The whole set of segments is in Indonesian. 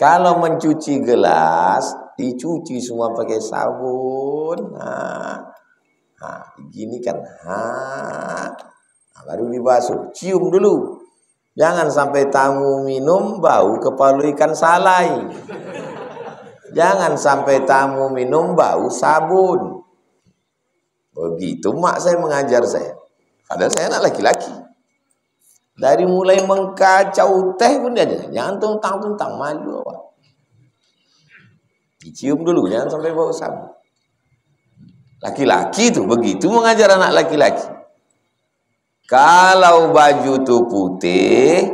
Kalau mencuci gelas, dicuci semua pakai sabun. Gini kan. Baru dibasuh. Cium dulu. Jangan sampai tamu minum bau kepala ikan salai. Jangan sampai tamu minum bau sabun. Begitu mak saya mengajar saya. Padahal saya anak laki-laki. Dari mulai mengkacau teh pun dia aja. Jangan tuntang-tuntang, malu apa. Dicium dulu, jangan sampai bau sabun. Laki-laki tuh begitu mengajar anak laki-laki. Kalau baju tuh putih,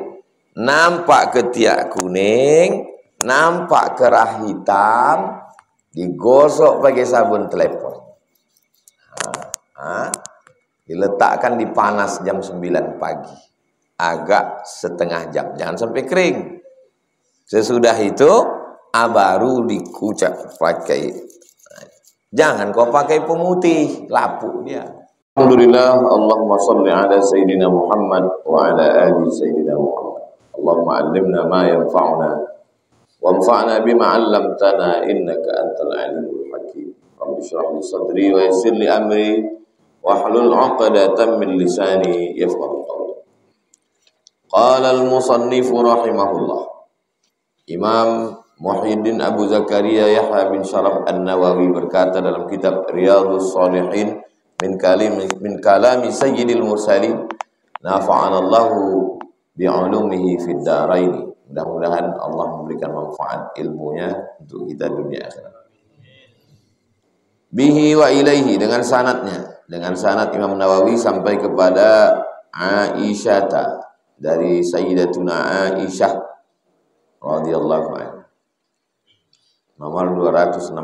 nampak ketiak kuning, nampak kerah hitam, digosok pakai sabun telepon. Diletakkan di panas jam 9 pagi. Agak setengah jam. Jangan sampai kering. Sesudah itu, baru dikucak pakai. Jangan kau pakai pemutih. Lapuk dia. Alhamdulillah. Allahumma salli ala Sayyidina Muhammad wa ala ali Sayyidina Muhammad. Allahumma allimna ma yanfa'una. Wanfa'na bima 'allamtana innaka antal alimul hakim. Rabbi shrah li sadri wa yassir li amri wahlul 'uqdatam min lisani yafqahu qawli. Qala al-musannif rahimahullah. Imam Muhyiddin Abu Zakaria Yahya bin Syaraf An-Nawawi berkata dalam kitab Riyadhus Shalihin min kalami sayyidil mursalin, nafa'anallahu bi'ulumihi fid darain. Mudah-mudahan Allah memberikan manfaat ilmunya untuk kita dunia akhirat. Bihi wa ilaihi, dengan sanadnya, dengan sanad Imam Nawawi sampai kepada Aisyah, dari Sayyidatuna Aisyah radhiyallahu anha, nomor 268.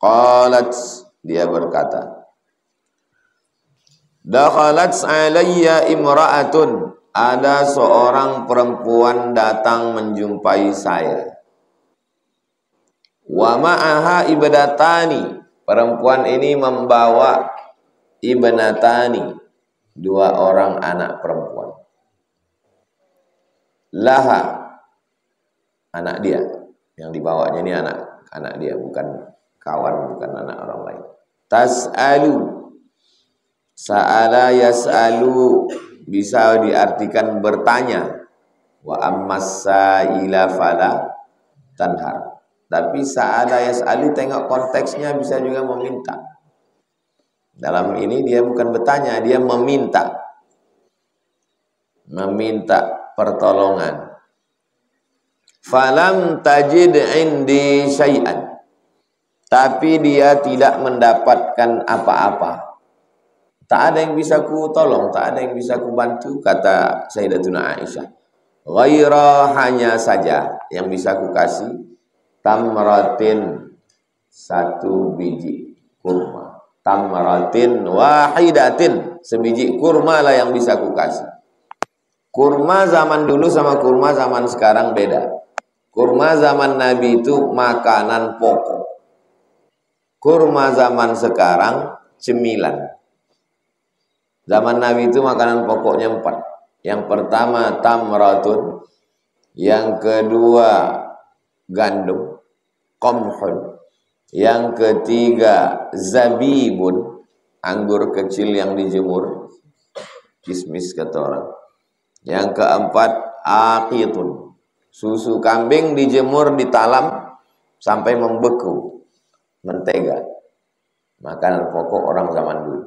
Qalat, dia berkata, dakhalat alayya imra'atun, ada seorang perempuan datang menjumpai saya. Wa ma'aha ibdatani, perempuan ini membawa ibnatani, dua orang anak perempuan. Laha, anak dia, yang dibawanya ini anak dia, bukan kawan, bukan anak orang lain. Tas'alu, sa'ala yas'alu, bisa diartikan bertanya. Wa ammas sa'ila fala tanhar. Tapi sa'ala yas'alu, tengok konteksnya, bisa juga meminta. Dalam ini dia bukan bertanya, dia meminta. Meminta pertolongan. Falam tajid indi syai'an, tapi dia tidak mendapatkan apa-apa. Tak ada yang bisa ku tolong, tak ada yang bisa ku bantu, kata Sayyidatuna Aisyah. Ghaira, hanya saja yang bisa ku kasih, tamratin, satu biji kurma. Tamratin wahidatin, sebiji kurma lah yang bisa ku kasih. Kurma zaman dulu sama kurma zaman sekarang beda. Kurma zaman Nabi itu makanan pokok. Kurma zaman sekarang cemilan. Zaman Nabi itu makanan pokoknya 4. Yang pertama tamratun, yang kedua gandum, qamhun, yang ketiga zabibun, anggur kecil yang dijemur, kismis kata orang. Yang keempat aqitun, susu kambing dijemur, ditalam sampai membeku, mentega. Makanan pokok orang zaman dulu.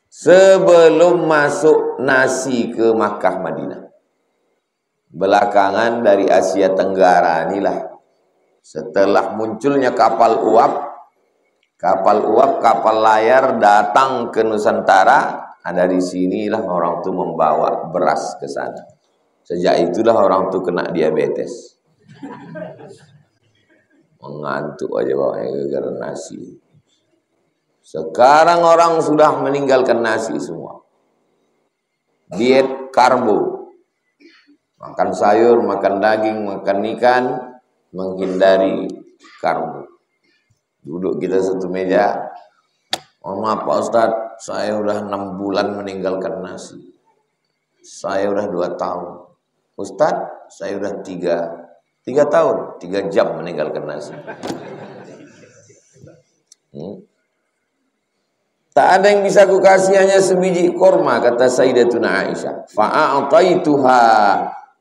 Sebelum masuk nasi ke Makkah Madinah. Belakangan dari Asia Tenggara inilah, setelah munculnya kapal uap, kapal layar datang ke Nusantara. Dari sinilah orang itu membawa beras ke sana. Sejak itulah orang itu kena diabetes. Mengantuk aja bawahnya gara-gara nasi. Sekarang orang sudah meninggalkan nasi semua. Diet karbo. Makan sayur, makan daging, makan ikan, menghindari karbo. Duduk kita satu meja. Mohon maaf Pak Ustadz, saya udah 6 bulan meninggalkan nasi. Saya udah 2 tahun. Ustadz, saya udah tiga tahun, 3 jam meninggalkan nasi. Tak ada yang bisa kukasih hanya sebiji kurma, kata Sayyidatuna Aisyah. Fa'a'taituha,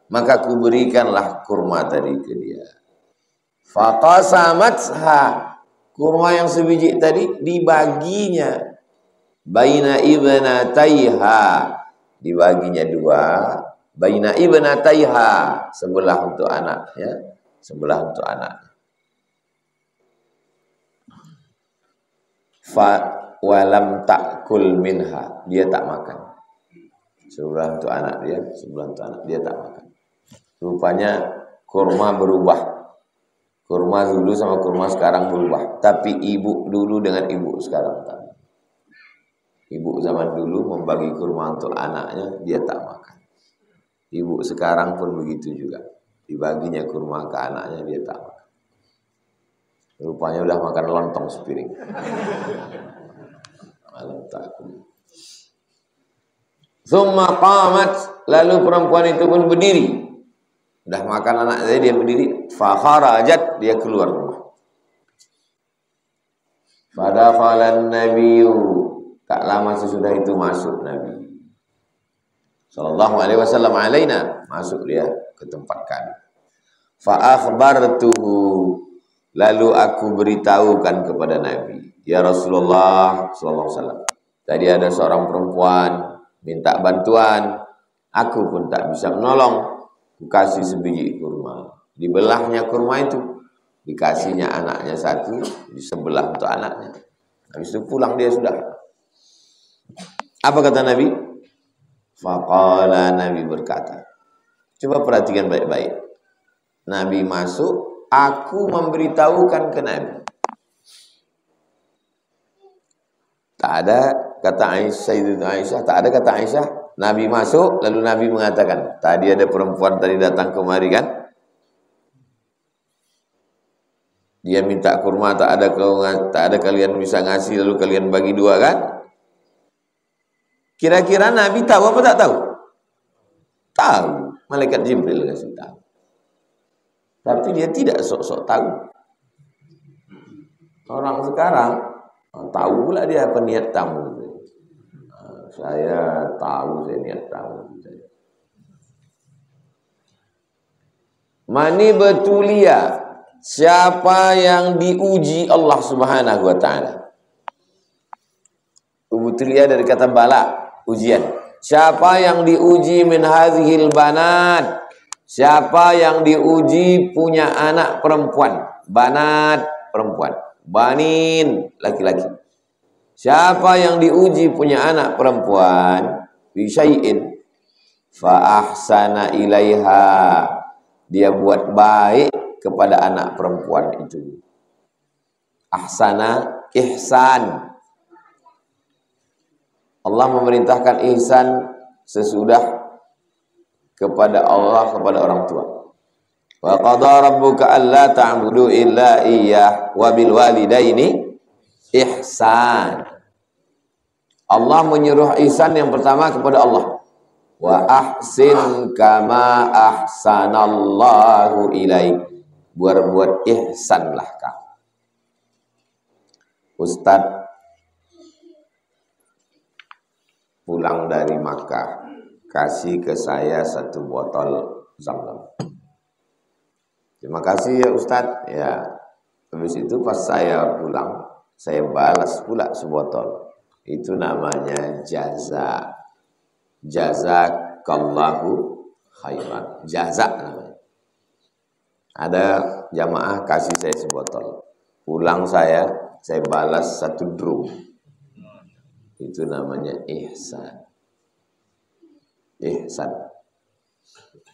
maka kuberikanlah kurma tadi ke dia. Faqasamatha, kurma yang sebiji tadi dibaginya. Baina ibnataiha, dibaginya 2. Baina ibnataiha, sebelah untuk anaknya, sebelah untuk anaknya. Fa walam ta'kul minha, dia tak makan. Sebelah untuk anak dia, sebelah untuk anak dia tak makan. Rupanya kurma berubah. Kurma dulu sama kurma sekarang berubah. Tapi ibu dulu dengan ibu sekarang tak. Ibu zaman dulu membagi kurma untuk anaknya, dia tak makan. Ibu sekarang pun begitu juga. Dibaginya kurma ke anaknya, dia tak makan. Rupanya udah makan lontong sepiring. Tsumma qamat, lalu perempuan itu pun berdiri. Udah makan anak dia berdiri. Fa kharajat, dia keluar rumah. Fadakhalan nabiyyu, tak lama sesudah itu masuk Nabi sallallahu alaihi wasallam alaina, masuk dia ke tempat kami. Fa akhbartuhu, lalu aku beritahukan kepada Nabi, ya Rasulullah sallallahu alaihi wasallam, tadi ada seorang perempuan minta bantuan, aku pun tak bisa menolong. Ku kasih sebiji kurma, dibelahnya kurma itu, dikasihnya anaknya 1, disebelah untuk anaknya. Habis itu pulang dia sudah. Apa kata Nabi? Faqala, Nabi berkata, coba perhatikan baik-baik. Nabi masuk, aku memberitahukan ke Nabi. Tak ada kata Aisyah, tak ada kata Aisyah. Nabi masuk, lalu Nabi mengatakan, tadi ada perempuan tadi datang kemari kan? Dia minta kurma, tak ada kalian bisa ngasih, lalu kalian bagi 2 kan? Kira-kira Nabi tahu apa tak tahu? Tahu. Malaikat Jibril kasih tahu. Tapi dia tidak sok-sok tahu. Orang sekarang tahu pula dia apa niat tamu. Saya tahu saya niat tamu. Mani betulia, siapa yang diuji Allah Subhanahu wa taala. Betulia dari kata bala, ujian. Siapa yang diuji min hadhil banat, siapa yang diuji punya anak perempuan, banat perempuan, banin laki-laki. Siapa yang diuji punya anak perempuan, bisyai'in fa ahsana ilaiha, dia buat baik kepada anak perempuan itu. Ahsana, ihsan. Allah memerintahkan ihsan sesudah kepada Allah, kepada orang tua. Wa qadara rabbuka alla ta'budu illa iyyah wa bil walidaini ihsan. Allah menyuruh ihsan yang pertama kepada Allah. Wa ahsin kama ahsanallahu ilaik. Buat ihsanlah kamu. Ustaz pulang dari Makkah, kasih ke saya 1 botol Zam-Zam. Terima kasih ya Ustaz. Ya. Habis itu pas saya pulang, saya balas pula sebotol. Itu namanya jaza. Jazakallahu khairan. Jaza namanya. Ada jamaah kasih saya sebotol. Pulang saya balas 1 drum. Itu namanya ihsan. Ihsan.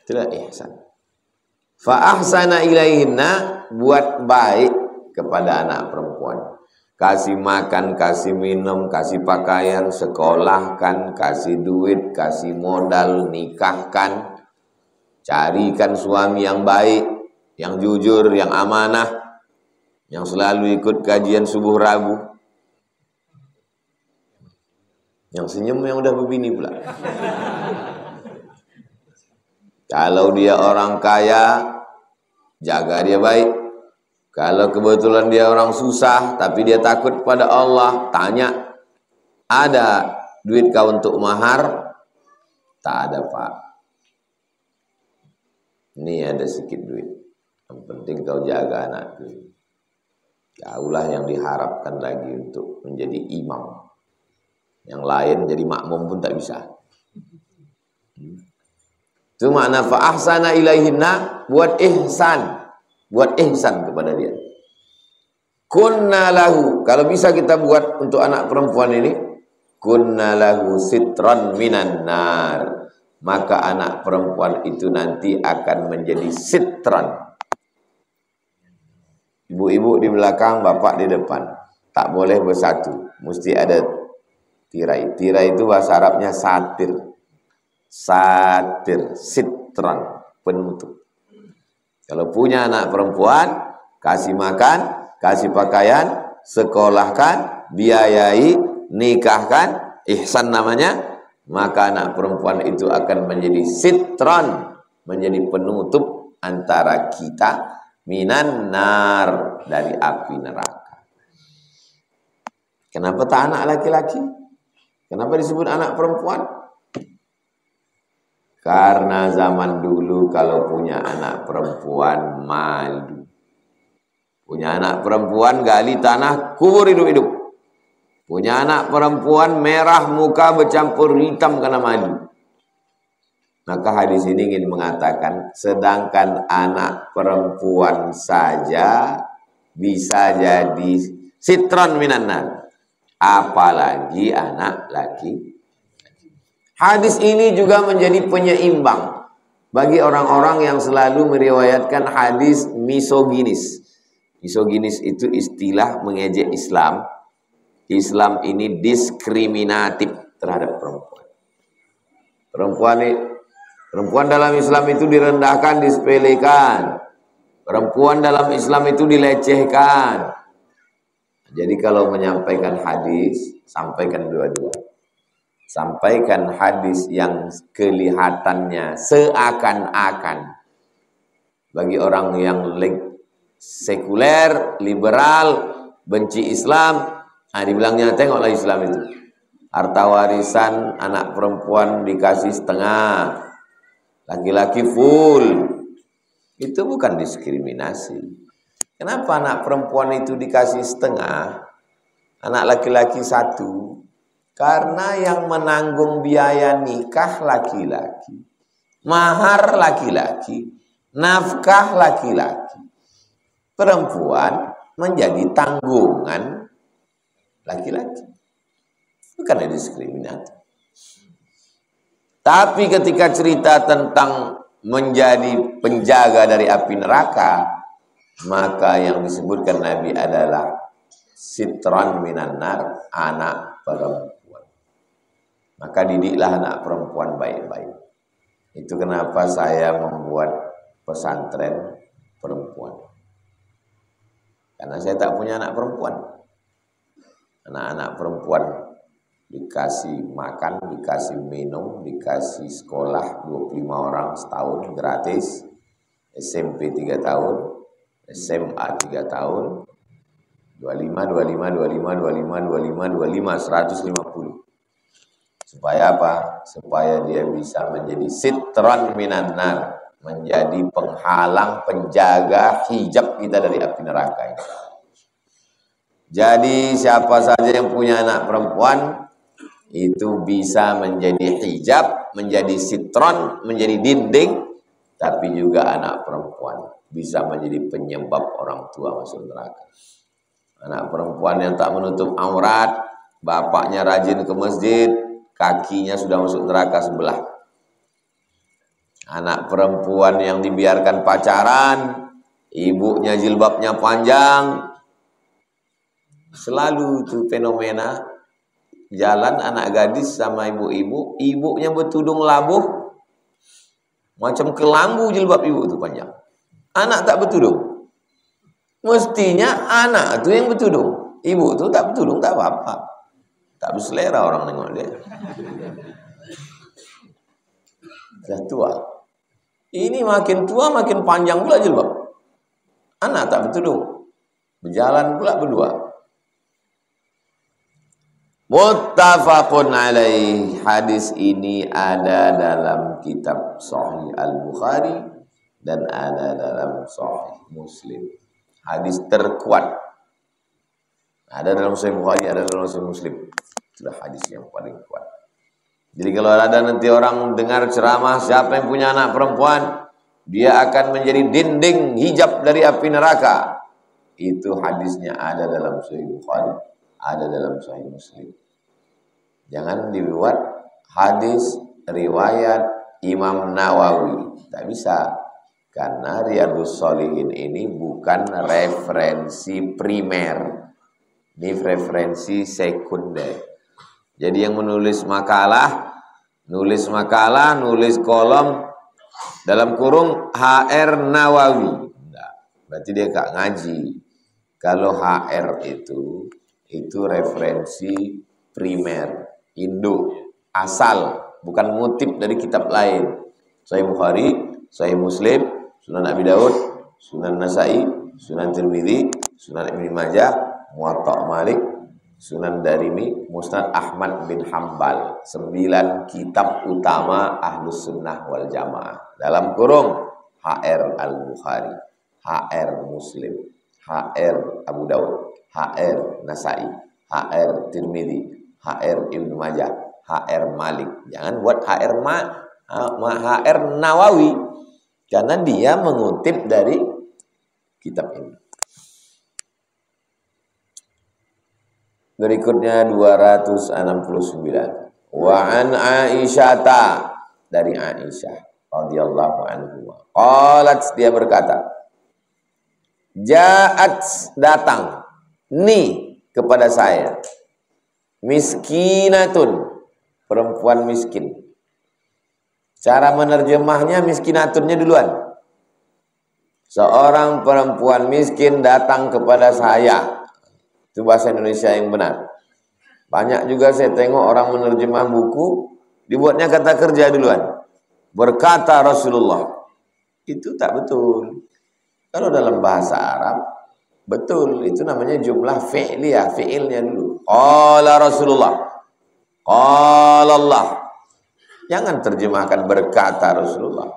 Itulah ihsan. Fa ahsana ilaihinna, buat baik kepada anak perempuan. Kasih makan, kasih minum, kasih pakaian, sekolahkan, kasih duit, kasih modal, nikahkan. Carikan suami yang baik, yang jujur, yang amanah, yang selalu ikut kajian subuh Rabu. Yang senyum yang udah berbini pula. Kalau dia orang kaya, jaga dia baik. Kalau kebetulan dia orang susah, tapi dia takut pada Allah, tanya, ada duit kau untuk mahar? Tak ada, Pak. Ini ada sedikit duit. Yang penting kau jaga anakku. Kaulah yang diharapkan lagi untuk menjadi imam. Yang lain jadi makmum pun tak bisa. Itu makna fa'ahsana ilaihinna, buat ihsan. Buat ihsan kepada dia. Kunna lahu, kalau bisa kita buat untuk anak perempuan ini, kunna lahu sitran minan nar. Maka anak perempuan itu nanti akan menjadi sitran. Ibu-ibu di belakang, bapak di depan. Tak boleh bersatu. Mesti ada tirai. Tirai itu bahasa Arabnya satir. Satir, sitran, penutup. Kalau punya anak perempuan, kasih makan, kasih pakaian, sekolahkan, biayai, nikahkan, ihsan namanya, maka anak perempuan itu akan menjadi sitran, menjadi penutup antara kita minan nar, dari api neraka. Kenapa tak anak laki-laki? Kenapa disebut anak perempuan? Karena zaman dulu kalau punya anak perempuan malu. Punya anak perempuan gali tanah, kubur hidup-hidup. Punya anak perempuan merah muka bercampur hitam karena malu. Maka hadis ini ingin mengatakan, sedangkan anak perempuan saja bisa jadi sitron minanan, apalagi anak laki. Hadis ini juga menjadi penyeimbang bagi orang-orang yang selalu meriwayatkan hadis misoginis. Misoginis itu istilah mengejek Islam. Islam ini diskriminatif terhadap perempuan. Perempuan dalam Islam itu direndahkan, disepelekan. Perempuan dalam Islam itu dilecehkan. Jadi kalau menyampaikan hadis, sampaikan dua-dua. Sampaikan hadis yang kelihatannya seakan-akan bagi orang yang sekuler, liberal, benci Islam, dibilangnya tengoklah Islam itu. Harta warisan anak perempuan dikasih setengah, laki-laki full. Itu bukan diskriminasi. Kenapa anak perempuan itu dikasih setengah, anak laki-laki satu? Karena yang menanggung biaya nikah laki-laki, mahar laki-laki, nafkah laki-laki. Perempuan menjadi tanggungan laki-laki. Bukan diskriminatif. Tapi ketika cerita tentang menjadi penjaga dari api neraka, maka yang disebutkan Nabi adalah sitran minan nar, anak perempuan. Maka didiklah anak perempuan baik-baik. Itu kenapa saya membuat pesantren perempuan. Karena saya tak punya anak perempuan. Anak-anak perempuan dikasih makan, dikasih minum, dikasih sekolah 25 orang setahun gratis. SMP 3 tahun, SMA 3 tahun, 25, 150. Supaya apa? Supaya dia bisa menjadi sitran minan nar, menjadi penghalang, penjaga, hijab kita dari api neraka. Jadi siapa saja yang punya anak perempuan itu bisa menjadi hijab, menjadi sitron, menjadi dinding, tapi juga anak perempuan bisa menjadi penyebab orang tua masuk neraka. Anak perempuan yang tak menutup aurat, bapaknya rajin ke masjid, kakinya sudah masuk neraka sebelah. Anak perempuan yang dibiarkan pacaran, ibunya jilbabnya panjang. Selalu itu fenomena jalan anak gadis sama ibu-ibu, ibunya bertudung labuh, macam kelambu jilbab ibu itu panjang. Anak tak bertudung. Mestinya anak itu yang bertudung, ibu itu tak bertudung, tak apa-apa. Tak berselera orang nengok dia. Sudah tua. Ini makin tua makin panjang pula jilbab. Anak tak bertudung. Berjalan pula berdua. Muttafaqun alaih. Hadis ini ada dalam kitab Sahih Al-Bukhari dan ada dalam Sahih Muslim. Hadis terkuat. Ada dalam Sahih Bukhari, ada dalam Sahih Muslim. Itulah hadis yang paling kuat. Jadi kalau ada nanti orang dengar ceramah, siapa yang punya anak perempuan, dia akan menjadi dinding hijab dari api neraka. Itu hadisnya ada dalam Sahih Bukhari, ada dalam Sahih Muslim. Jangan dibuat hadis riwayat Imam Nawawi. Tak bisa. Karena Riyadhus Shalihin ini bukan referensi primer. Ini referensi sekunder. Jadi yang menulis makalah, nulis kolom dalam kurung HR Nawawi. Nah, berarti dia gak ngaji. Kalau HR itu referensi primer, induk, asal, bukan ngutip dari kitab lain. Sahih Bukhari, Sahih Muslim, Sunan Abi Daud, Sunan Nasa'i, Sunan Tirmidzi, Sunan Ibnu Majah, Muwatta Malik, Sunan Darimi, Musnad Ahmad bin Hambal. 9 kitab utama Ahlus Sunnah wal Jamaah. Dalam kurung HR Al-Bukhari, HR Muslim, HR Abu Daud, HR Nasa'i, HR Tirmidzi, HR Ibnu Majah, HR Malik. Jangan buat HR Nawawi, karena dia mengutip dari kitab ini. Berikutnya 269. Wa an Aisyata, dari Aisyah radhiyallahu anha. Qalat, dia berkata, Ja'at, datang, ni kepada saya, miskinatun, perempuan miskin. Cara menerjemahnya miskinatunnya duluan. Seorang perempuan miskin datang kepada saya. Itu bahasa Indonesia yang benar. Banyak juga saya tengok orang menerjemah buku, dibuatnya kata kerja duluan. Berkata Rasulullah. Itu tak betul. Kalau dalam bahasa Arab, betul. Itu namanya jumlah fi'liyah, fi'ilnya dulu. Qala Rasulullah. Qala Allah. Jangan terjemahkan berkata Rasulullah.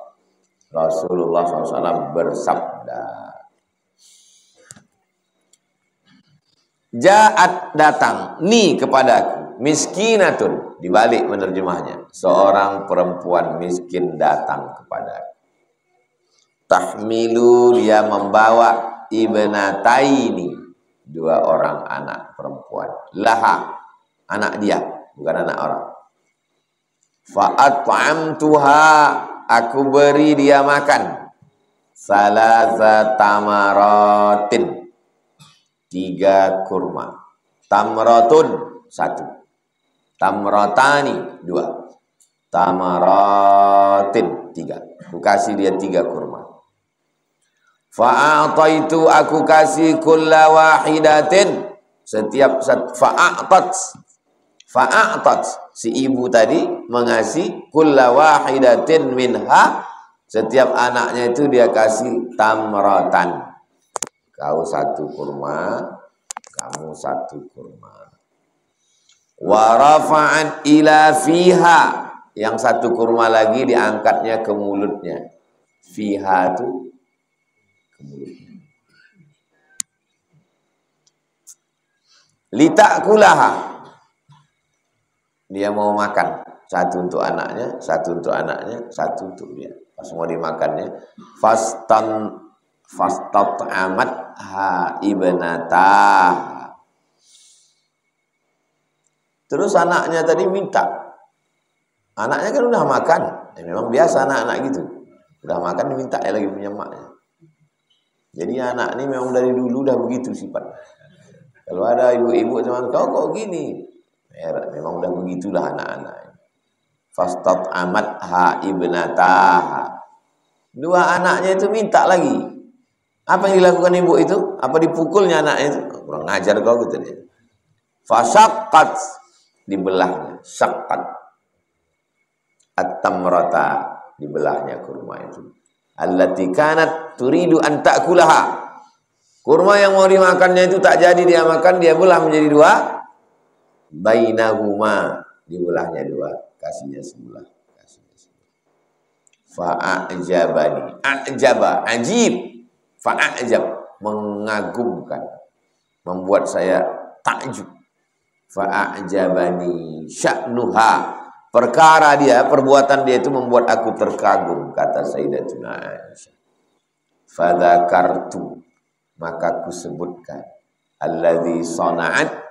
Rasulullah SAW bersabda. Ja'at, datang, ni kepadaku, miskinatun, dibalik menerjemahnya, seorang perempuan miskin datang kepadaku. Tahmilu, dia membawa ibnataini, 2 orang anak perempuan. Laha, anak dia, bukan anak orang. Fa'at'amtuha, aku beri dia makan. Salasa tamaratin, 3 kurma. Tamratun, 1. Tamratani, 2. Tamaratin, 3. Aku kasih dia 3 kurma. Fa'ataitu, aku kasih kulla wahidatin, setiap fa'atat, si ibu tadi mengasih kulla wahidatin minha, setiap anaknya itu dia kasih tamratan. Kau 1 kurma, kamu 1 kurma. Wa rafa'an ila fiha, yang 1 kurma lagi diangkatnya ke mulutnya. Fiha itu ke mulutnya. Litakulaha, dia mau makan. 1 untuk anaknya, 1 untuk anaknya, 1 untuk dia. Pas mau dimakannya, fastat'amat ha ibnatah. Terus anaknya tadi minta. Anaknya kan udah makan. Ya, memang biasa anak-anak gitu. Udah makan diminta lagi punya maknya. Jadi anak ini memang dari dulu udah begitu sifat. Kalau ada ibu-ibu cuman kau kok gini. Ya, memang udah begitulah anak-anak. Fastat'amat ha ibnatah. 2 anaknya itu minta lagi. Apa yang dilakukan ibu itu? Apa dipukulnya anaknya itu? Kurang ngajar kau gitu dia. Fasyaqqat, dibelahnya, syaqqat. At-tamrata, dibelahnya kurma itu. allati kanat turidu an ta'kulaha. Kurma yang mau dimakannya itu tak jadi dia makan, dia belah menjadi dua. Bainahuma, dibelahnya dua, kasihnya sebelah. Fa'ajabani, ajaba, ajib, fa'ajab, mengagumkan, membuat saya takjub. Fa'ajabani sya'nuha, perkara dia, perbuatan dia itu membuat aku terkagum, kata Sayyidatuna Aisyah. Fadzakartu, maka aku sebutkan alladzi sana'at,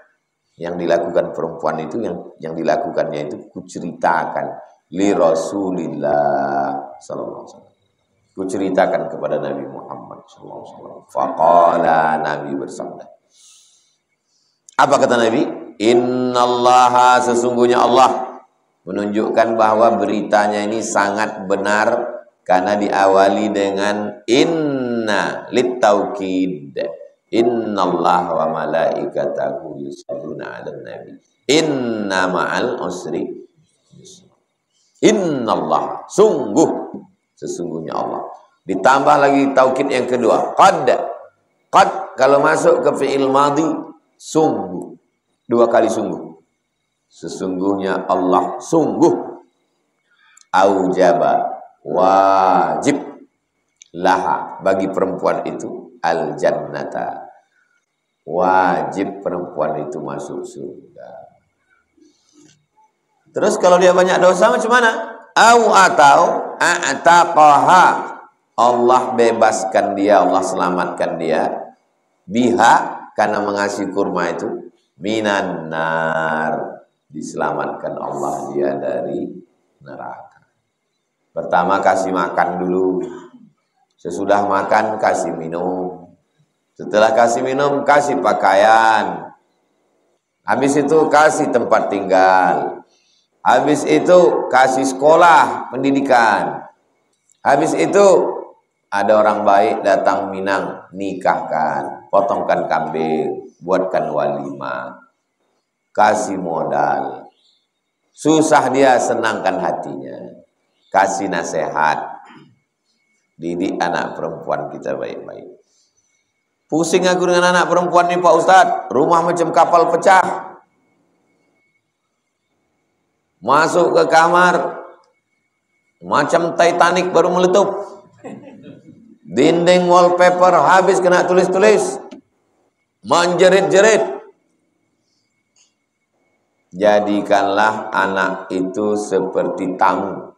yang dilakukan perempuan itu, yang dilakukannya itu kuceritakan li Rasulillah sallallahu alaihi wasallam. Kuceritakan kepada Nabi Muhammad sallallahu alaihi wasallam. Faqala, Nabi bersabda. Apa kata Nabi? Innallaha, sesungguhnya Allah, menunjukkan bahwa beritanya ini sangat benar karena diawali dengan inna littaukid. Innallaha wa malaikatahu yusholluna 'alan nabi. Inna ma'al usri. Innallaha, sungguh, sesungguhnya Allah. Ditambah lagi taukid yang kedua, qad. Qad kalau masuk ke fi'il madhi, sungguh. Dua kali sungguh. Sesungguhnya Allah sungguh aujaba, wajib laha, bagi perempuan itu al jannata, wajib perempuan itu masuk surga. Terus kalau dia banyak dosa macam mana? Atau a'taqaha, Allah bebaskan dia, Allah selamatkan dia, biha, karena mengasihi kurma itu, minan nar, diselamatkan Allah dia dari neraka. Pertama kasih makan dulu, sesudah makan kasih minum, setelah kasih minum kasih pakaian, habis itu kasih tempat tinggal, habis itu kasih sekolah pendidikan, habis itu ada orang baik datang Minang, nikahkan, potongkan kambing, buatkan walimah, kasih modal, susah dia senangkan hatinya, kasih nasihat, didik anak perempuan kita baik-baik. Pusing aku dengan anak perempuan nih Pak Ustadz, rumah macam kapal pecah, masuk ke kamar macam Titanic baru meletup, dinding wallpaper habis kena tulis-tulis, menjerit-jerit. Jadikanlah anak itu seperti tamu.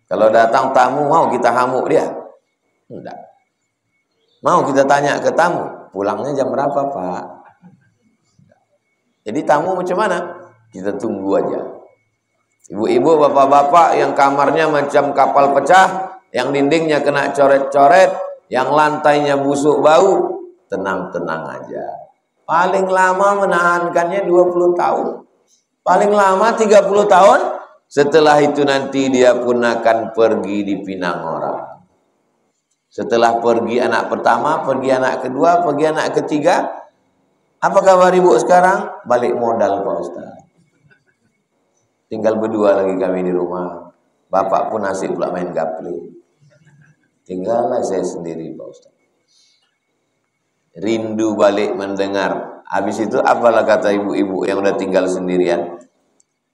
Kalau datang tamu, mau kita hamuk dia? Enggak. Mau kita tanya ke tamu, pulangnya jam berapa Pak? Jadi tamu macam mana? Kita tunggu aja. Ibu-ibu, bapak-bapak yang kamarnya macam kapal pecah, yang dindingnya kena coret-coret, yang lantainya busuk bau, tenang-tenang aja. Paling lama menahankannya 20 tahun. Paling lama 30 tahun. Setelah itu nanti dia pun akan pergi dipinang orang. Setelah pergi anak pertama, pergi anak kedua, pergi anak ketiga. Apa kabar ibu sekarang? Balik modal Pak Ustaz. Tinggal berdua lagi kami di rumah. Bapak pun asik pula main gaple. Tinggallah saya sendiri Pak Ustaz. Rindu balik mendengar. Habis itu apalah kata ibu-ibu yang udah tinggal sendirian?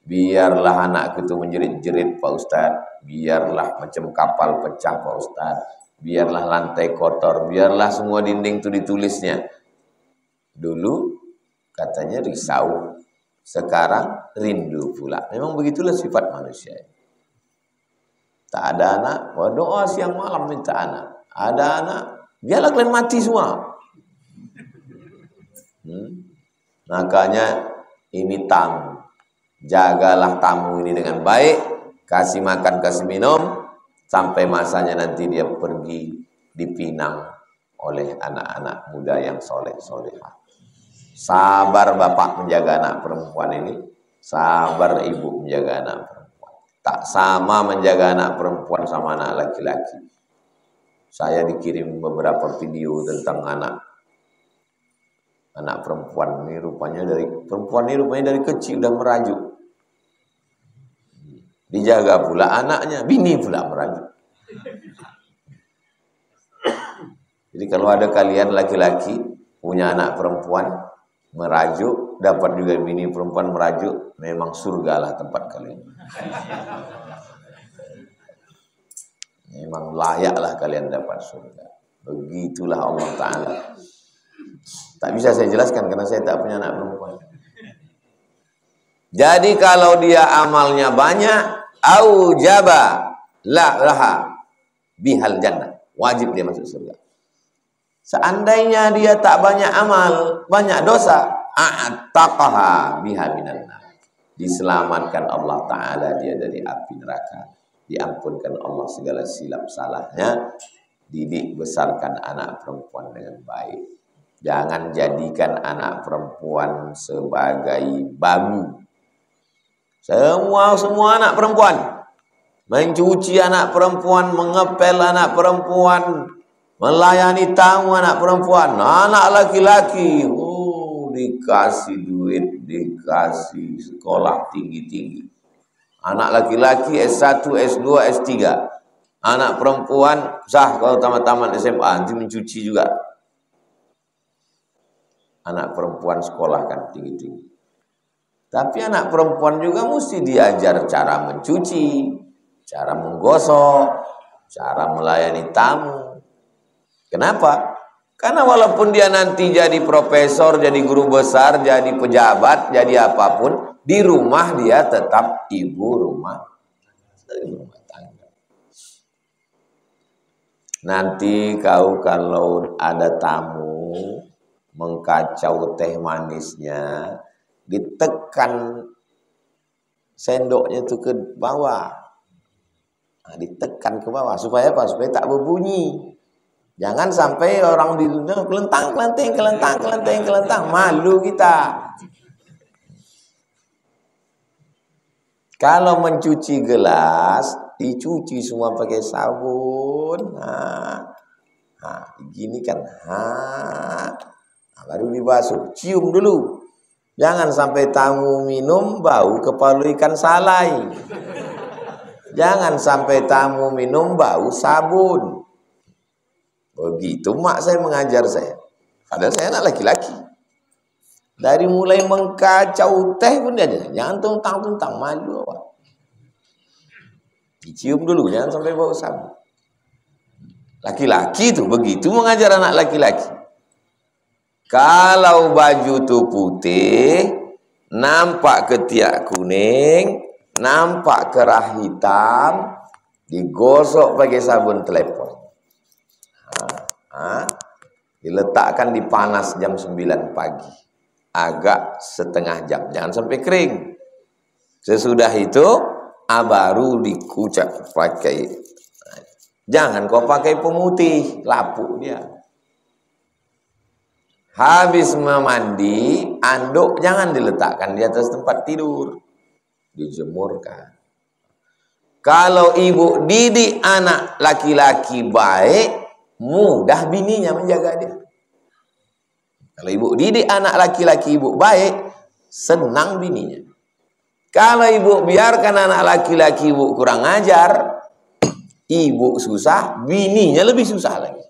Biarlah anakku itu menjerit-jerit Pak Ustaz. Biarlah macam kapal pecah Pak Ustaz. Biarlah lantai kotor. Biarlah semua dinding itu ditulisnya. Dulu katanya risau. Sekarang rindu pula. Memang begitulah sifat manusia. Tak ada anak, doa siang malam minta anak. Ada anak, biarlah kalian mati semua. Makanya ini tamu. Jagalah tamu ini dengan baik, kasih makan, kasih minum, sampai masanya nanti dia pergi dipinang oleh anak-anak muda yang soleh-solehah. Sabar bapak menjaga anak perempuan ini, sabar ibu menjaga anak perempuan. Tak sama menjaga anak perempuan sama anak laki-laki. Saya dikirim beberapa video tentang anak perempuan ini, rupanya dari kecil udah merajuk. Dijaga pula anaknya, bini pula merajuk. Jadi kalau ada kalian laki-laki punya anak perempuan merajuk, dapat juga bini perempuan merajuk, memang surgalah tempat kalian. Memang layaklah kalian dapat surga. Begitulah Allah Ta'ala. Tak bisa saya jelaskan karena saya tak punya anak perempuan. Jadi kalau dia amalnya banyak, aujaba laha bihal jannah, wajib dia masuk surga. Seandainya dia tak banyak amal, banyak dosa, a'taqaha biha minan nar, diselamatkan Allah Ta'ala dia dari api neraka, diampunkan Allah segala silap salahnya, didik besarkan anak perempuan dengan baik. Jangan jadikan anak perempuan sebagai babu. Semua anak perempuan, mencuci anak perempuan, mengepel anak perempuan, melayani tamu anak perempuan. Anak laki-laki, dikasih duit, dikasih sekolah tinggi-tinggi. Anak laki-laki S1, S2, S3. Anak perempuan sah kalau tamat-tamat SMA, nanti mencuci juga. Anak perempuan sekolahkan tinggi-tinggi. Tapi anak perempuan juga mesti diajar cara mencuci, cara menggosok, cara melayani tamu. Kenapa? Karena walaupun dia nanti jadi profesor, jadi guru besar, jadi pejabat, jadi apapun, di rumah dia tetap ibu rumah tangga. Nanti kau kalau ada tamu mengkacau teh manisnya, ditekan sendoknya itu ke bawah. Nah, ditekan ke bawah supaya apa? Supaya tak berbunyi. Jangan sampai orang di dunia kelentang, malu kita. Kalau mencuci gelas, dicuci semua pakai sabun. Gini kan. Baru dibasuh, cium dulu. Jangan sampai tamu minum bau kepala ikan salai. Jangan sampai tamu minum bau sabun. Begitu mak saya mengajar saya. Padahal saya anak laki-laki. Dari mulai mengkacau teh pun dia jangan tuntang-tuntang, malu apa. Dicium dulu, jangan sampai bau sabun. Laki-laki tuh begitu mengajar anak laki-laki. Kalau baju itu putih, nampak ketiak kuning, nampak kerah hitam, digosok pakai sabun telepon. Diletakkan di panas jam 9 pagi. Agak setengah jam, jangan sampai kering. Sesudah itu, baru dikucap pakai. Jangan kau pakai pemutih, lapuk dia. Habis memandi, anduk jangan diletakkan di atas tempat tidur. Dijemurkan. Kalau ibu didik anak laki-laki baik, mudah bininya menjaga dia. Kalau ibu didik anak laki-laki ibu baik, senang bininya. Kalau ibu biarkan anak laki-laki ibu kurang ajar, ibu susah, bininya lebih susah lagi.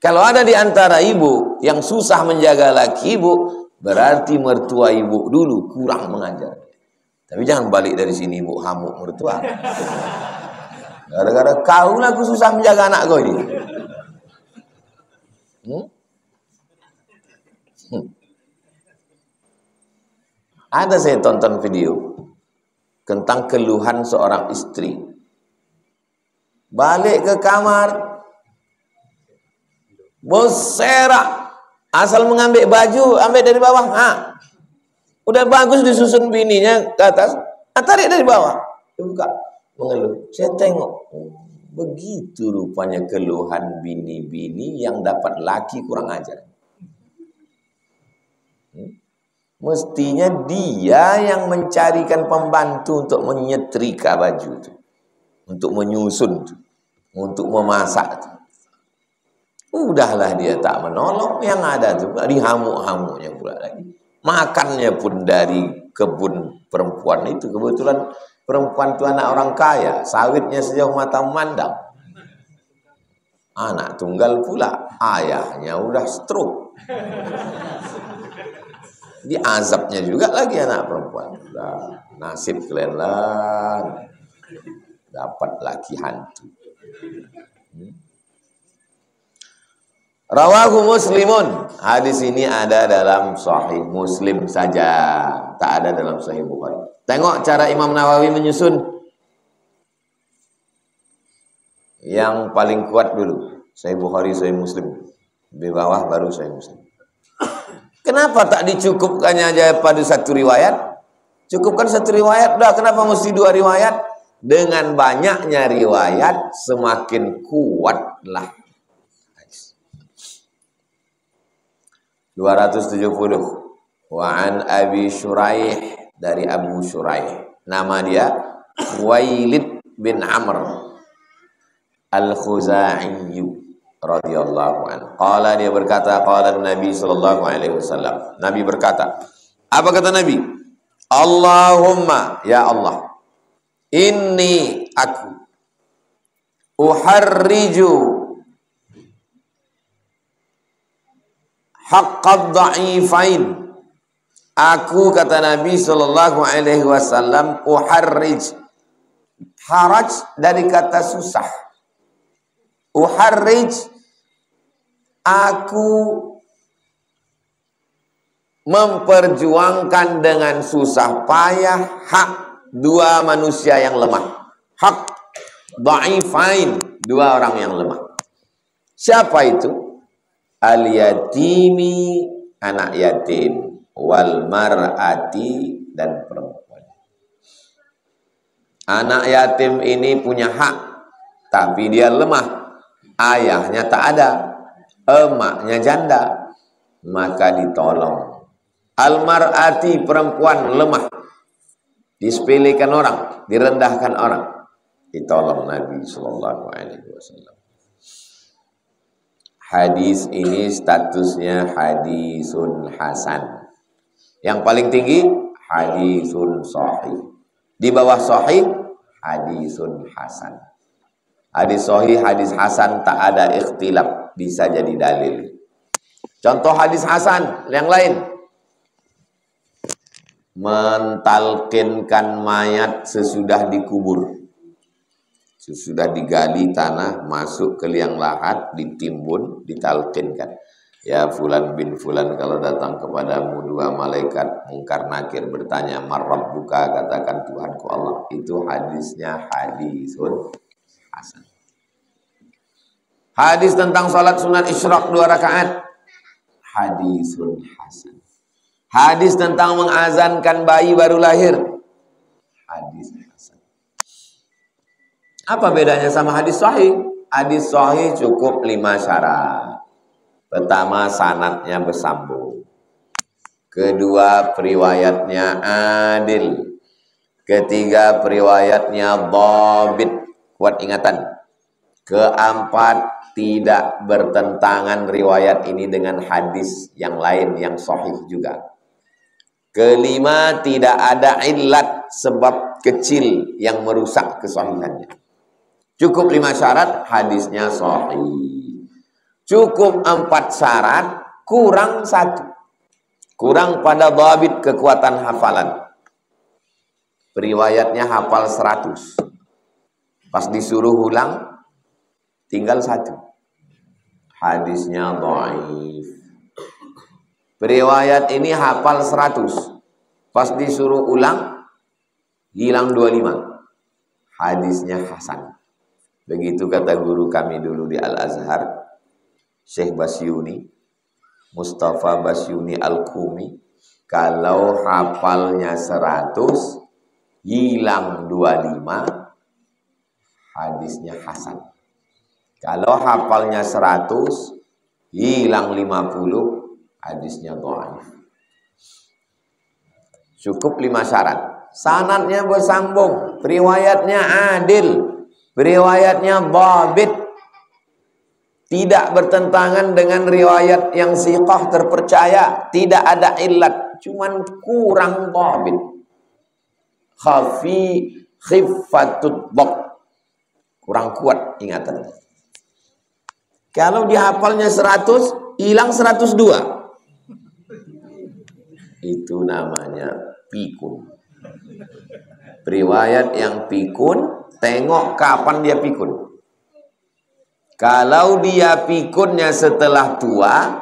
Kalau ada di antara ibu yang susah menjaga laki ibu, berarti mertua ibu dulu kurang mengajar. Tapi jangan balik dari sini ibu hamuk mertua. Gara-gara kau lah aku susah menjaga anak kau ini. Ada saya tonton video tentang keluhan seorang istri. Balik ke kamar, berserak, asal mengambil baju, ambil dari bawah. Udah bagus disusun bininya ke atas, tarik dari bawah. Dia buka, mengeluh. Saya tengok, begitu rupanya keluhan bini-bini yang dapat laki kurang ajar. Mestinya dia yang mencarikan pembantu untuk menyetrika baju itu, untuk menyusun, untuk memasak. Udahlah dia tak menolong, yang ada tuh dihamuk-hamuknya pula lagi. Makannya pun dari kebun perempuan itu. Kebetulan perempuan itu anak orang kaya, sawitnya sejauh mata memandang. Anak tunggal pula, ayahnya udah stroke. Diazabnya juga lagi anak perempuan. Udah nasib kalian lah, dapat laki hantu. Rawahu Muslimun. Hadis ini ada dalam Sahih Muslim saja, tak ada dalam Sahih Bukhari. Tengok cara Imam Nawawi menyusun. Yang paling kuat dulu Sahih Bukhari, Sahih Muslim. Di bawah baru Sahih Muslim. Kenapa tak dicukupkannya aja pada satu riwayat? Cukupkan satu riwayat dah. Kenapa mesti dua riwayat? Dengan banyaknya riwayat semakin kuatlah. 270. Wa an Abi Shuraih, dari Abu Shuraih. Nama dia Khuwailid bin Amr Al-Khuzai radhiyallahu anhu. Qala, dia berkata, qala Nabi sallallahu alaihi wasallam. Nabi berkata, apa kata Nabi? Allahumma, ya Allah, inni aku uharriju haqqad dha'ifain. Aku, kata Nabi sallallahu alaihi wasallam, uharrij. Haraj dari kata susah. Uharrij, aku memperjuangkan dengan susah payah hak dua manusia yang lemah. Hak dha'ifain, dua orang yang lemah. Siapa itu? Al-yatimi, anak yatim, wal mar'ati, dan perempuan. Anak yatim ini punya hak, tapi dia lemah. Ayahnya tak ada, emaknya janda, maka ditolong. Al-mar'ati, perempuan lemah, disepelekan orang, direndahkan orang, ditolong Nabi sallallahu alaihi wasallam. Hadis ini statusnya hadisun hasan. Yang paling tinggi hadisun sahih. Di bawah sahih hadisun hasan. Hadis sahih, hadis hasan tak ada ikhtilaf, bisa jadi dalil. Contoh hadis hasan yang lain. Mentalkinkan mayat sesudah dikubur. Sesudah digali tanah, masuk ke liang lahat, ditimbun, ditalkinkan. Ya fulan bin fulan, kalau datang kepadamu dua malaikat mungkar nakir bertanya, "Man rabbuka?" katakan, Tuhanku Allah. Itu hadisnya hadisun hasan. Hadis tentang salat sunat isyraq 2 rakaat, hadisun hasan. Hadis tentang mengazankan bayi baru lahir, hadis hasan. Apa bedanya sama hadis sahih? Hadis sahih cukup 5 syarat. Pertama, sanadnya bersambung. Kedua, periwayatnya adil. Ketiga, periwayatnya dhabit, kuat ingatan. Keempat, tidak bertentangan riwayat ini dengan hadis yang lain yang sahih juga. Kelima, tidak ada illat, sebab kecil yang merusak kesahihannya. Cukup 5 syarat, hadisnya sahih. Cukup 4 syarat, kurang 1. Kurang pada dhabit, kekuatan hafalan. Periwayatnya hafal 100. Pas disuruh ulang, tinggal 1. Hadisnya dhaif. Periwayat ini hafal 100. Pas disuruh ulang, hilang 25. Hadisnya hasan. Begitu kata guru kami dulu di Al-Azhar, Syekh Basyuni, Mustafa Basyuni Al-Qumi, kalau hafalnya 100, hilang 25, hadisnya hasan. Kalau hafalnya 100, hilang 50, hadisnya dhaif. Cukup 5 syarat. Sanadnya bersambung, riwayatnya adil, riwayatnya dhabit, tidak bertentangan dengan riwayat yang siqah terpercaya, tidak ada illat, cuman kurang dhabit. Khifatut dhab, kurang kuat ingatannya. Kalau dihafalnya 100, hilang 102. Itu namanya pikun. Riwayat yang pikun, tengok kapan dia pikun. Kalau dia pikunnya setelah tua,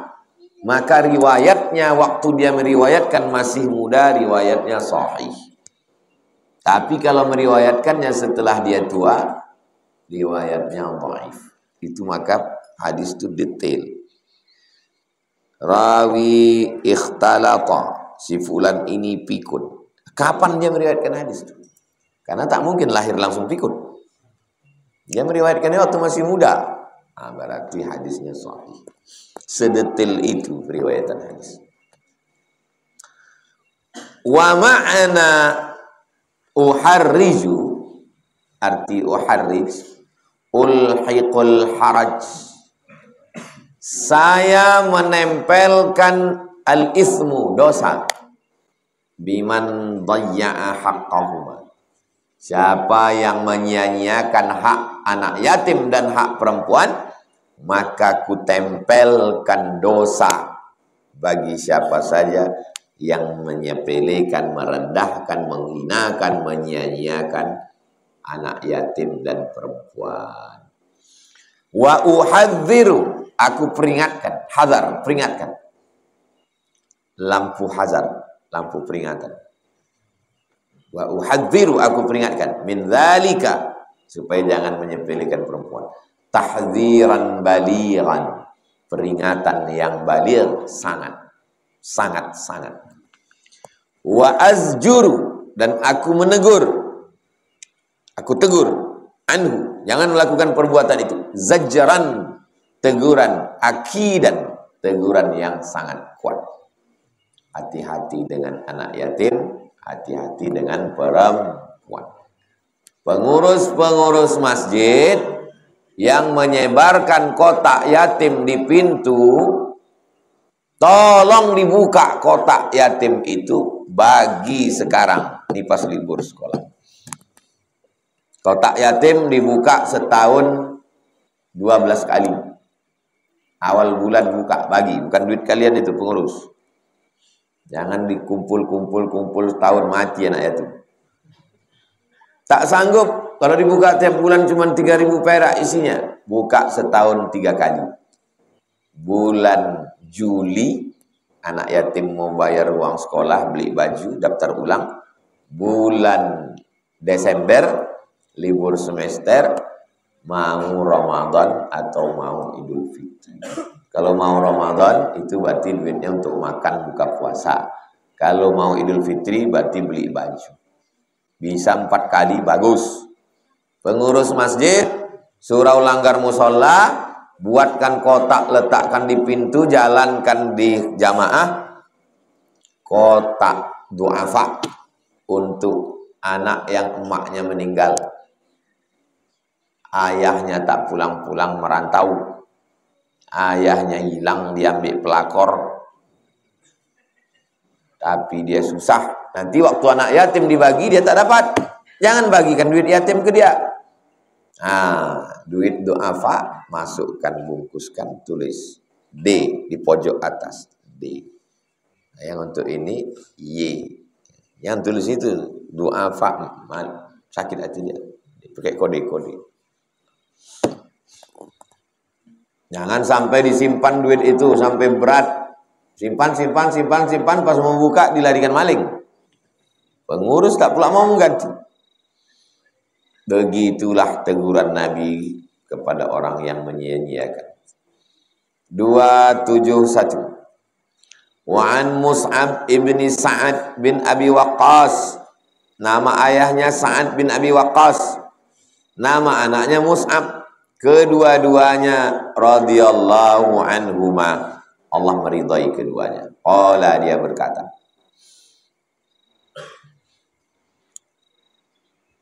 maka riwayatnya waktu dia meriwayatkan masih muda, riwayatnya sahih. Tapi kalau meriwayatkannya setelah dia tua, riwayatnya dhaif. Itu maka hadis itu detail. Rawi ikhtalata, si fulan ini pikun. Kapan dia meriwayatkan hadis itu? Karena tak mungkin lahir langsung pikun. Dia meriwayatkannya waktu masih muda. Berarti hadisnya sahih. Sedetail itu riwayatan hadis. Wa ma'ana uharriju, arti uharrij, ulhiqul haraj, saya menempelkan al-ismu, dosa, biman dayya'a haqqahuma, siapa yang menyia-nyiakan hak anak yatim dan hak perempuan, maka kutempelkan dosa bagi siapa saja yang menyepelekan, merendahkan, menghinakan, menyia-nyiakan anak yatim dan perempuan. Wa uhadziru, aku peringatkan, hazar, peringatkan. Lampu hazar, lampu peringatan. Wa uhadziru, aku peringatkan, min dzalika, supaya jangan menyepelekan perempuan. Tahdziran balighan, peringatan yang baligh, sangat. Wa azjuru, dan aku menegur, aku tegur, anhu, jangan melakukan perbuatan itu. Zajran, teguran, akidan, teguran yang sangat kuat. Hati-hati dengan anak yatim, hati-hati dengan perempuan. Pengurus-pengurus masjid yang menyebarkan kotak yatim di pintu, tolong dibuka kotak yatim itu bagi sekarang, di pas libur sekolah. Kotak yatim dibuka setahun 12 kali. Awal bulan buka, bagi, bukan duit kalian itu pengurus. Jangan dikumpul setahun mati anak yatim. Tak sanggup kalau dibuka tiap bulan cuma 3.000 perak isinya, buka setahun 3 kali. Bulan Juli anak yatim mau bayar uang sekolah, beli baju, daftar ulang. Bulan Desember libur semester, mau Ramadan atau mau Idul Fitri. Kalau mau Ramadan itu berarti duitnya untuk makan buka puasa. Kalau mau Idul Fitri berarti beli baju. Bisa 4 kali, bagus. Pengurus masjid, surau langgar musola, buatkan kotak, letakkan di pintu, jalankan di jamaah kotak du'afa untuk anak yang emaknya meninggal, ayahnya tak pulang-pulang merantau, ayahnya hilang diambil pelakor, tapi dia susah. Nanti waktu anak yatim dibagi dia tak dapat. Jangan bagikan duit yatim ke dia. Duit du'afa masukkan, bungkuskan, tulis D di pojok atas, D. Yang untuk ini Y. Yang tulis itu du'afa, sakit hati dia. Pakai kode-kode. Jangan sampai disimpan duit itu sampai berat. Simpan, pas mau buka dilarikan maling. Pengurus tak pula mau mengganti. Begitulah teguran Nabi kepada orang yang menyia-nyiakan. 271. Wa an Mus'ab ibni Sa'ad bin Abi Waqqas. Nama ayahnya Sa'ad bin Abi Waqqas. Nama anaknya Mus'ab. Kedua-duanya radhiyallahu anhuma, Allah meridai keduanya. Qala, dia berkata,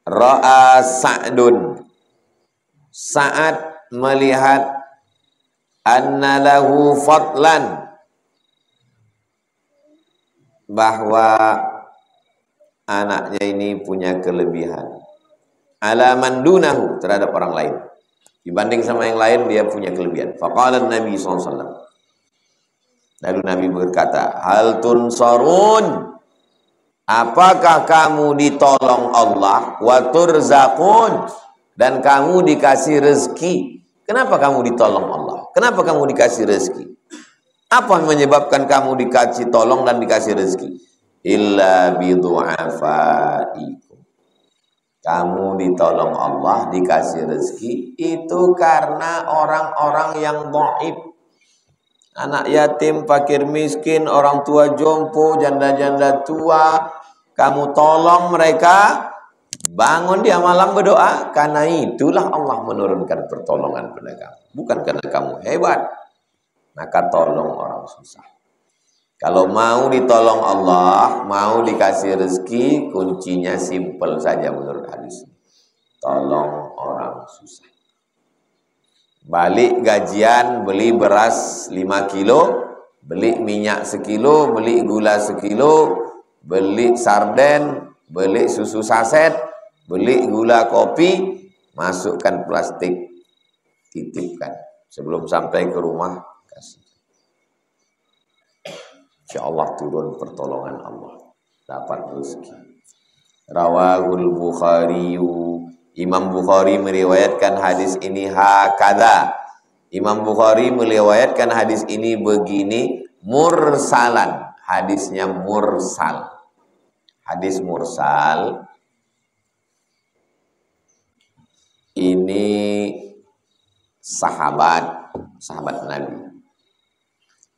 Ra'a Sa'dun, Sa'ad melihat anna lahu fadlan, bahwa anaknya ini punya kelebihan, ala man dunahu, terhadap orang lain. Dibanding sama yang lain dia punya kelebihan. Faqala Nabi SAW. Lalu Nabi berkata, hal tunsarun, apakah kamu ditolong Allah, wa turzaqun, dan kamu dikasih rezeki. Kenapa kamu ditolong Allah? Kenapa kamu dikasih rezeki? Apa yang menyebabkan kamu dikasih tolong dan dikasih rezeki? Illa bidu'afaikum. Kamu ditolong Allah, dikasih rezeki itu karena orang-orang yang dhaif. Anak yatim, fakir miskin, orang tua jompo, janda-janda tua, kamu tolong mereka, bangun dia malam berdoa, karena itulah Allah menurunkan pertolongan pada kamu. Bukan karena kamu hebat, maka tolong orang susah. Kalau mau ditolong Allah, mau dikasih rezeki, kuncinya simpel saja menurut hadis. Tolong orang susah. Balik gajian, beli beras 5 kilo, beli minyak sekilo, beli gula sekilo, beli sarden, beli susu saset, beli gula kopi, masukkan plastik, titipkan. Sebelum sampai ke rumah, kasih. Insya Allah turun pertolongan Allah, dapat rezeki. Rawahul Bukhari. Imam Bukhari meriwayatkan hadis ini hakadha. Imam Bukhari meriwayatkan hadis ini begini, mursalan. Hadisnya mursal. Hadis mursal ini sahabat Nabi.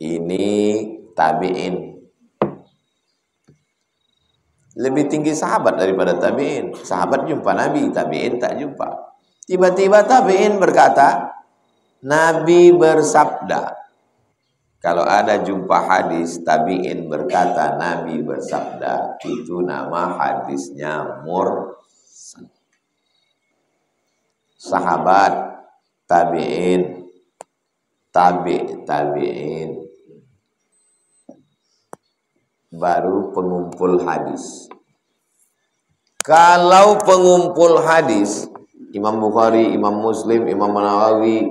Ini tabi'in. Lebih tinggi sahabat daripada tabi'in. Sahabat jumpa Nabi, tabi'in tak jumpa. Tiba-tiba tabi'in berkata, Nabi bersabda. Kalau ada jumpa hadis, tabi'in berkata, Nabi bersabda, itu nama hadisnya mursal. Sahabat, tabi'in, tabi'in, baru pengumpul hadis. Kalau pengumpul hadis, Imam Bukhari, Imam Muslim, Imam Nawawi,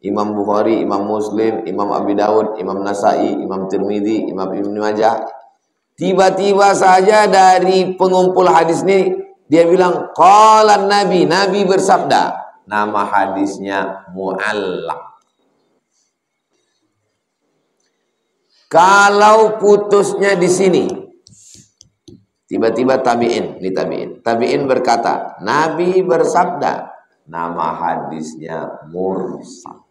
Imam Bukhari, Imam Muslim, Imam Abi Dawud, Imam Nasai, Imam Tirmidzi, Imam Ibnu Majah, tiba-tiba saja dari pengumpul hadis ini dia bilang qala Nabi, Nabi bersabda. Nama hadisnya mu'allaq. Kalau putusnya di sini, tiba-tiba tabi'in berkata, Nabi bersabda, nama hadisnya mursal.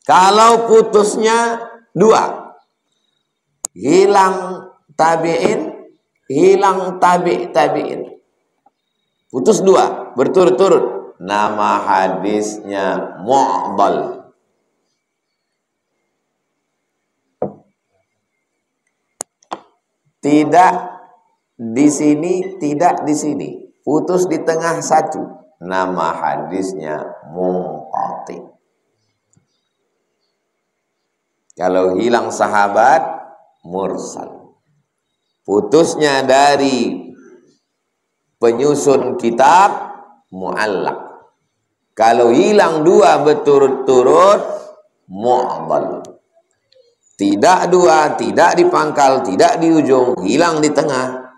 Kalau putusnya 2, hilang tabi'in, hilang tabi'in. Putus 2, berturut-turut, nama hadisnya mu'dal. Tidak di sini, tidak di sini. Putus di tengah satu. Nama hadisnya munqati. Kalau hilang sahabat, mursal. Putusnya dari penyusun kitab, mu'allaq. Kalau hilang 2 berturut-turut, mu'dal. Tidak 2, tidak di pangkal, tidak di ujung, hilang di tengah,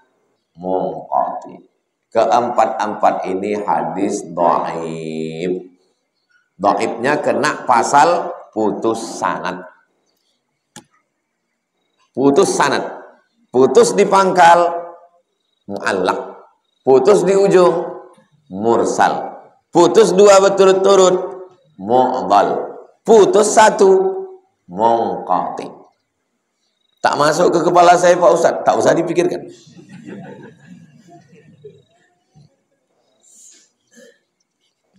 munqati. Keempat-empat ini hadis dhaif. Dhaifnya kena pasal putus sanad. Putus sanad. Putus di pangkal, mu'allaq. Putus di ujung, mursal. Putus 2 berturut-turut, mu'dal. Putus 1, munqati. Tak masuk ke kepala saya Pak Ustaz, tak usah dipikirkan.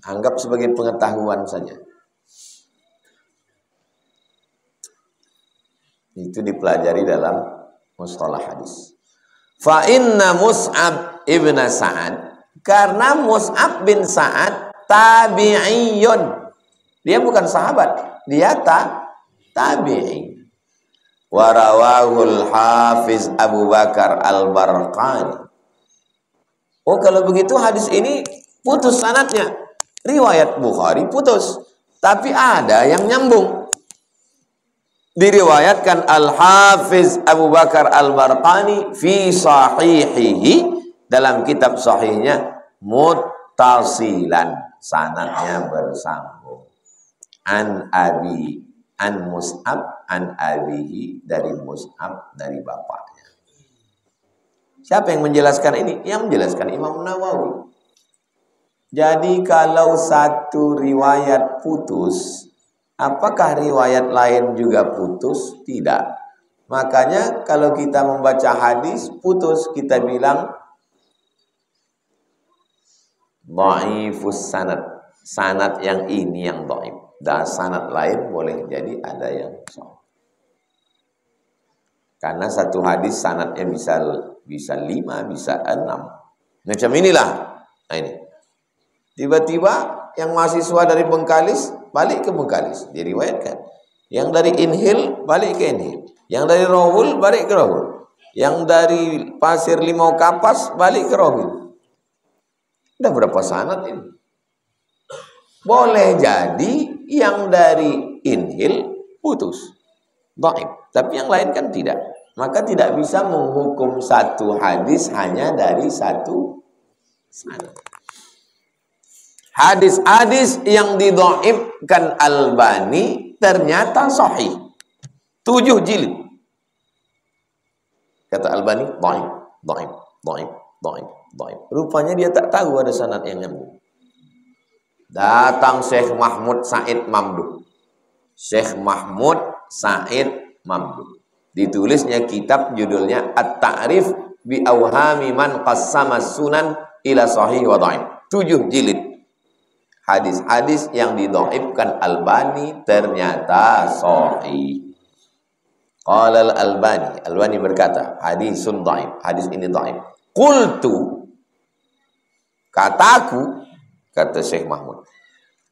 Anggap sebagai pengetahuan saja. Itu dipelajari dalam mustalah hadis. Fa inna Mus'ab ibn Sa'ad, karena Mus'ab bin Sa'ad tabi'iyun. Dia bukan sahabat, dia tabi'i. Warawahul Hafiz Abu Bakar Al-Barqani. Oh, kalau begitu hadis ini putus sanadnya. Riwayat Bukhari putus, tapi ada yang nyambung. Diriwayatkan Al-Hafiz Abu Bakar Al-Barqani fi sahihihi, dalam kitab sahihnya, muttasilan, sanadnya bersambung. An Mus'ab an abihi, dari Mus'ab dari bapaknya. Siapa yang menjelaskan ini? Yang menjelaskan Imam Nawawi. Jadi kalau satu riwayat putus, apakah riwayat lain juga putus? Tidak. Makanya kalau kita membaca hadis putus, kita bilang dhaifus sanad. Sanad yang ini yang dhaif. Dan sanad lain boleh jadi ada yang sahih. Karena satu hadis sanadnya bisa 5, bisa 6. Macam inilah. Nah ini. Tiba-tiba yang mahasiswa dari Bengkalis balik ke Bengkalis, diriwayatkan. Yang dari Inhil balik ke Inhil. Yang dari Rohul balik ke Rohul. Yang dari Pasir Limau Kapas balik ke Rohul. Udah berapa sanad ini? Boleh jadi yang dari Inhil putus, dhaif, tapi yang lain kan tidak. Maka tidak bisa menghukum satu hadis hanya dari satu sanad. Hadis-hadis yang didhaifkan Albani ternyata sahih. 7 jilid. Kata Albani, dhaif. Rupanya dia tak tahu ada sanad yang nyambung. Datang Syekh Mahmud Said Mamduh. Syekh Mahmud Said Mamduh. Ditulisnya kitab judulnya At-Ta'rif bi Awhami man qassama sunan ila sahih wa dhaif. 7 jilid. Hadis-hadis yang didhaifkan Albani ternyata sahih. Qala Al-Albani berkata, hadisun dhaif, hadis ini dhaif. Qultu, kataku, kata Syekh Mahmud,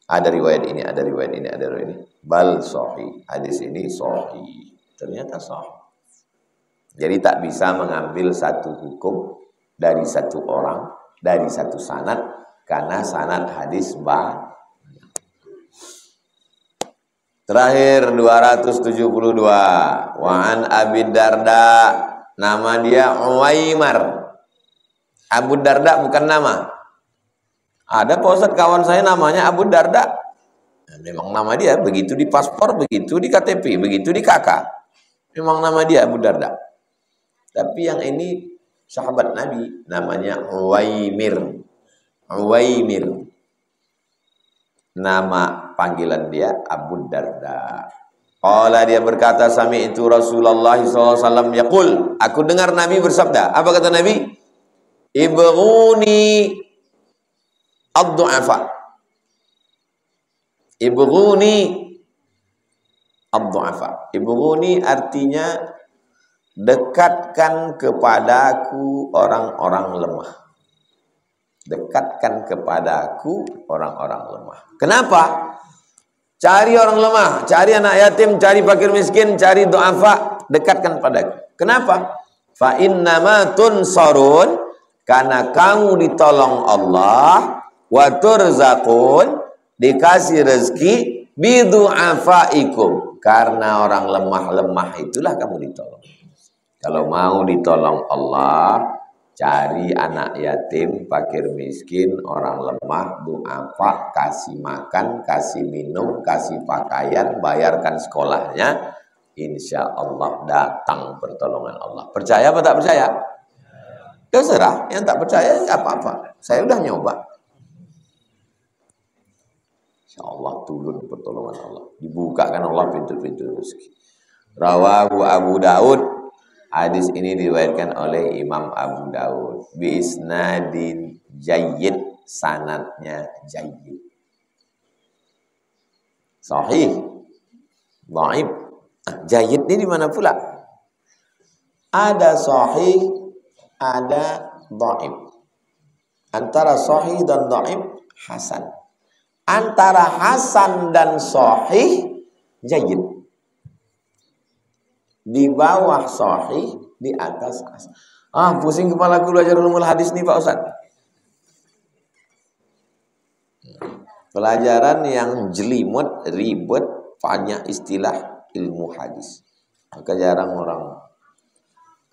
ada riwayat ini, ada riwayat ini, ada riwayat ini. Bal sahih, hadis ini sahih. Ternyata sahih. Jadi tak bisa mengambil satu hukum dari satu orang, dari satu sanad, karena sanad hadis banyak. Terakhir 272. Wa an Abi Darda, nama dia Uwaimar. Abu Darda bukan nama. Ada Pak Ustadz kawan saya namanya Abu Darda. Nah, memang nama dia, begitu di paspor, begitu di KTP, begitu di KK. Memang nama dia Abu Darda. Tapi yang ini sahabat Nabi, namanya Uwaimir. Uwaimir. Nama panggilan dia Abu Darda. Qala, dia berkata, sami'tu Rasulullah SAW yaqul, aku dengar Nabi bersabda. Apa kata Nabi? Ibghuni ad-du'afa. Ibghuni ad-du'afa. Ibghuni artinya dekatkan kepadaku orang-orang lemah. Dekatkan kepadaku orang-orang lemah. Kenapa? Cari orang lemah, cari anak yatim, cari fakir miskin, cari du'afa, dekatkan padaku. Kenapa? Fa innama tunsarun, karena kamu ditolong Allah, wa turzaqun, dikasih rezeki, bidu'afaikum, karena orang lemah-lemah itulah kamu ditolong. Kalau mau ditolong Allah, cari anak yatim, fakir miskin, orang lemah, du'afa, kasih makan, kasih minum, kasih pakaian, bayarkan sekolahnya, insya Allah datang pertolongan Allah. Percaya apa tak percaya? Terserah, yang tak percaya nggak apa-apa. Saya udah nyoba. Insya Allah turun pertolongan Allah. Dibukakan Allah pintu-pintu rezeki. Rawahu Abu Daud. Hadis ini diriwayatkan oleh Imam Abu Daud. Bi isnadin jayyid, sanadnya jayyid. Sahih. Dhaif. Jayyid ini di mana pula? Ada sahih, ada dhaif. Antara sahih dan dhaif hasan. Antara hasan dan sahih jayyid. Di bawah sahih, di atas hasan. Pusing kepala aku belajar ulumul hadis nih Pak Ustaz. Pelajaran yang jelimet, ribet, banyak istilah ilmu hadis. Maka jarang orang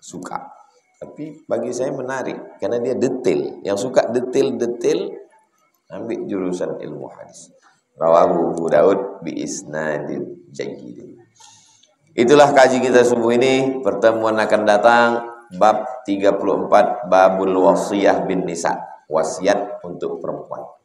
suka. Tapi bagi saya menarik karena dia detail. Yang suka detail-detail ambil jurusan ilmu hadis. Rawahu Abu Daud bi isnadin jayyid. Itulah kaji kita subuh ini. Pertemuan akan datang bab 34 babul wasiyah bin nisa, wasiat untuk perempuan.